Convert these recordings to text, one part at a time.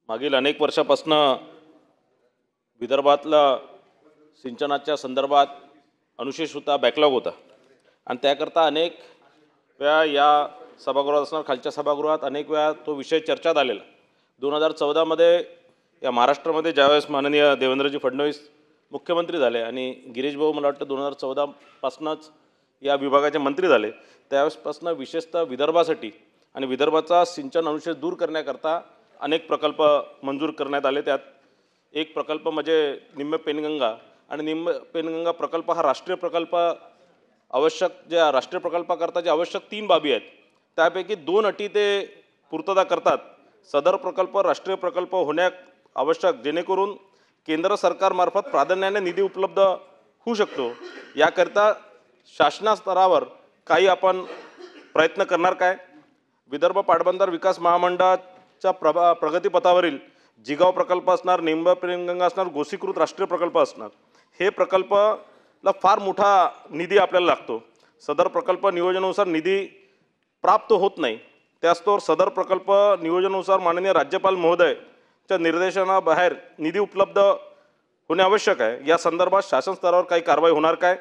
मागील अनेक वर्षापासून विदर्भातला सिंचनाच्या संदर्भात अनुशेष होता, बॅकलॉग होता आणि त्याकरता अनेक वेळा या सभागृहात असणार खालच्या सभागृहात अनेक वेळा तो विषय चर्चेत आलेला। 2014 मध्ये या महाराष्ट्रामध्ये ज्यावेळेस माननीय देवेंद्रजी फडणवीस मुख्यमंत्री झाले आणि गिरीश भाऊ मला वाटतं 2014 पासूनच या विभागाचे मंत्री झाले, त्यावेळेसपासून विशेषतः विदर्भासाठी आणि विदर्भाचा सिंचन अनुशेष दूर करण्याकरता अनेक प्रकल्प मंजूर करण्यात आले। त्यात एक प्रकल्प म्हणजे निम्मे पेनगंगा आणि निम्मे पेनगंगा प्रकल्प हा राष्ट्रीय प्रकल्प आवश्यक ज्या राष्ट्रीय प्रकल्पाकरता जे आवश्यक 3 बाबी आहेत त्यापैकी 2 अटी ते पूर्तता करतात। सदर प्रकल्प राष्ट्रीय प्रकल्प होण्या आवश्यक जेणेकरून केंद्र सरकारमार्फत प्राधान्याने निधी उपलब्ध होऊ शकतो। याकरता शासनास्तरावर काही आपण प्रयत्न करणार काय? विदर्भ पाटबंधारे विकास महामंडळाच्या प्रगतीपथावरील जिगाव प्रकल्प असणार, निम्मे पेनगंगा असणार, गोसीकृत राष्ट्रीय प्रकल्प असणार। हे प्रकल्पला फार मोठा निधी आपल्याला लागतो। सदर प्रकल्प नियोजनानुसार निधी प्राप्त होत नाही, त्यास्तोवर सदर प्रकल्प नियोजनानुसार माननीय राज्यपाल महोदयच्या निर्देशनाबाहेर निधी उपलब्ध होणे आवश्यक आहे। या संदर्भात शासन स्तरावर काही कारवाई होणार काय?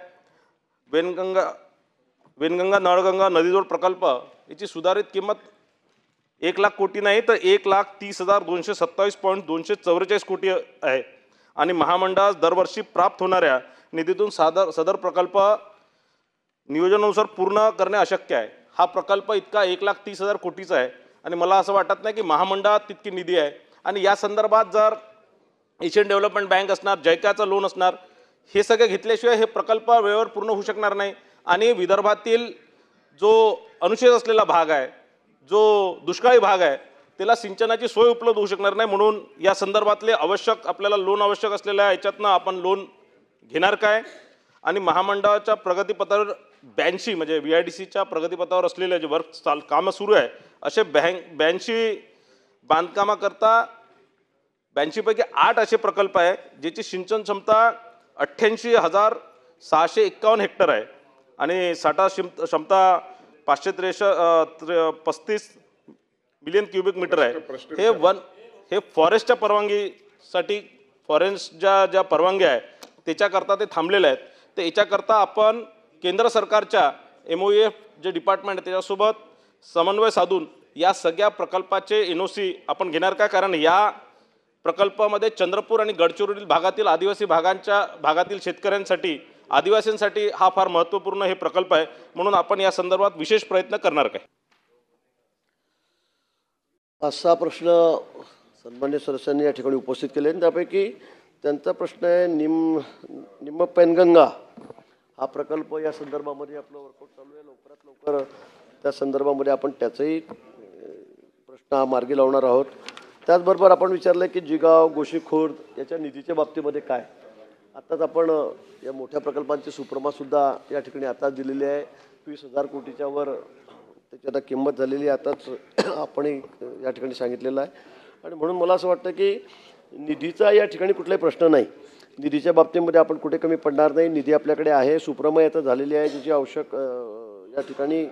वेनगंगा नळगंगा नदीजोड प्रकल्प याची सुधारित किंमत 1 लाख कोटी नाही तर 1,30,227.244 कोटी आहे आणि महामंडळास दरवर्षी प्राप्त होणाऱ्या निधीतून सदर प्रकल्प नियोजनानुसार पूर्ण करणे अशक्य आहे। हा प्रकल्प इतका 1,30,000 कोटीचा आहे आणि मला असं वाटत नाही की महामंडळात तितकी निधी आहे आणि या संदर्भात जर एशियन डेव्हलपमेंट बँक असणार, जैकाचं लोन असणार, हे सगळे घेतल्याशिवाय हे प्रकल्प वेळेवर पूर्ण होऊ शकणार नाही आणि विदर्भातील जो अनुशेष असलेला भाग आहे, जो दुष्काळी भाग आहे, त्याला सिंचनाची सोय उपलब्ध होऊ शकणार नाही। म्हणून या संदर्भातले आवश्यक आपल्याला लोन आवश्यक असलेल्या याच्यातनं आपण लोन घेणार काय? आणि महामंडळाच्या प्रगतीपथावर 82 म्हणजे VIDCच्या प्रगतीपथावर असलेले जे कामं सुरू आहे असे 82 बांधकामाकरता 82 पैकी 8 असे प्रकल्प आहे ज्याची सिंचन क्षमता 88,651 हेक्टर आहे आणि साठा क्षमता 535 मिलियन क्युबिक मीटर आहे। हे फॉरेस्टच्या परवानगीसाठी फॉरेस्टच्या परवानगी आहे त्याच्याकरता ते थांबलेले आहेत। तर याच्याकरता आपण केंद्र सरकारच्या MOEF जे डिपार्टमेंट आहे त्याच्यासोबत समन्वय साधून या सगळ्या प्रकल्पाचे NOC आपण घेणार का? कारण या प्रकल्पामध्ये चंद्रपूर आणि गडचिरोली भागातील आदिवासी भागातील शेतकऱ्यांसाठी आदिवासींसाठी हा फार महत्त्वपूर्ण हे प्रकल्प आहे, म्हणून आपण या संदर्भात विशेष प्रयत्न करणार काय? असा प्रश्न सन्मान्य सदस्यांनी या ठिकाणी उपस्थित केले। त्यापैकी त्यांचा प्रश्न आहे निम्म पेनगंगा हा प्रकल्प या संदर्भामध्ये आपलं वर्कआउट चालू आहे। लवकरात लवकर त्या संदर्भामध्ये आपण त्याचाही प्रश्न हा मार्गी लावणार आहोत। त्याचबरोबर आपण विचारलं की जिगाव गोशीखुर्द याच्या निधीच्या बाबतीमध्ये काय? आताच आपण या मोठ्या प्रकल्पांची सुद्धा या ठिकाणी आताच दिलेली आहे। 20,000 कोटीच्या वर त्याची आता किंमत झालेली आताच आपण या ठिकाणी सांगितलेलं आहे आणि म्हणून मला असं वाटतं की निधीचा या ठिकाणी कुठलाही प्रश्न नाही। निधीच्या बाबतीमध्ये आपण कुठे कमी पडणार नाही। निधी आपल्याकडे आहे, सुप्रमय आता झालेली आहे, ज्याची आवश्यक या ठिकाणी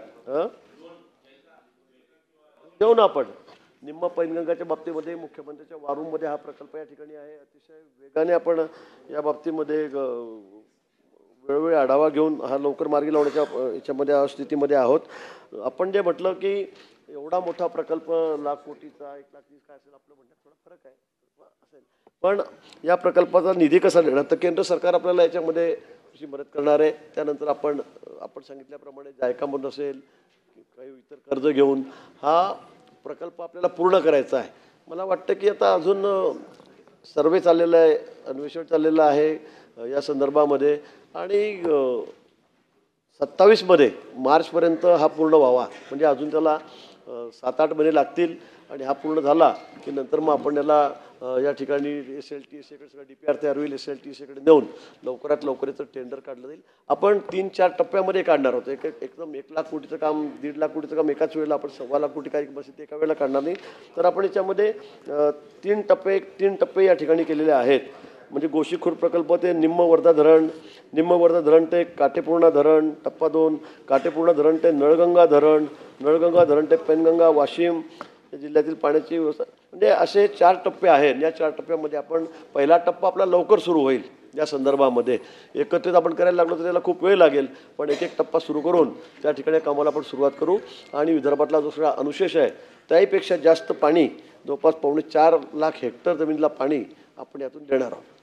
देऊ ना आपण। निम्म पैनगंगाच्या बाबतीमध्ये मुख्यमंत्र्यांच्या वारूममध्ये हा प्रकल्प या ठिकाणी आहे। अतिशय वेगाने आपण या बाबतीमध्ये वेळोवेळी आढावा घेऊन हा लवकर मार्गी लावण्याच्या याच्यामध्ये स्थितीमध्ये आहोत। आपण जे म्हटलं की एवढा मोठा प्रकल्प लाख कोटीचा 1,30,000 काय असेल आपलं म्हणण्यात थोडा फरक आहे असेल, पण या प्रकल्पाचा निधी कसा देणार तर केंद्र सरकार आपल्याला याच्यामध्ये कशी मदत करणार आहे। त्यानंतर आपण सांगितल्याप्रमाणे जायकामधून असेल काही इतर कर्ज घेऊन हा प्रकल्प आपल्याला पूर्ण करायचा आहे। मला वाटतं की आता अजून सर्वे चाललेला आहे, अन्वेषण चाललेलं आहे या संदर्भामध्ये आणि 27 मध्ये मार्चपर्यंत हा पूर्ण व्हावा, म्हणजे अजून त्याला 7-8 महिने लागतील आणि हा पूर्ण झाला की नंतर मग आपण याला या ठिकाणी SLTSAकडे सगळं DPR तयार होईल, SLTSAकडे नेऊन लवकरात लवकर याचं टेंडर काढलं जाईल। आपण 3-4 टप्प्यामध्ये काढणार आहोत। एकदम 1 लाख कोटीचं काम 1.5 लाख कोटीचं काम एकाच वेळेला आपण 1.25 लाख कोटी काही बस एका वेळेला काढणार नाही, तर आपण याच्यामध्ये 3 टप्पे या ठिकाणी केलेले आहेत। म्हणजे गोशीखुर्द प्रकल्प ते निम्म वर्धा धरण ते काटेपूर्णा धरण, टप्पा 2 काटेपूर्णा धरण ते नळगंगा धरण ते पेनगंगा वाशिम जिल्ह्यातील पाण्याची व्यवस्था म्हणजे असे 4 टप्पे आहेत. या 4 टप्प्यामध्ये आपण पहिला टप्पा आपला लवकर सुरू होईल या संदर्भामध्ये. एकत्रित आपण करायला लागलो तर त्याला खूप वेळ लागेल, पण एक एक टप्पा सुरू करून त्या ठिकाणी कामाला आपण सुरुवात करू. आणि विदर्भातला जो सगळा अनुशेष आहे त्याहीपेक्षा जास्त पाणी, जवळपास 4.25 लाख हेक्टर जमिनीला पाणी आपण यातून देणार आहोत.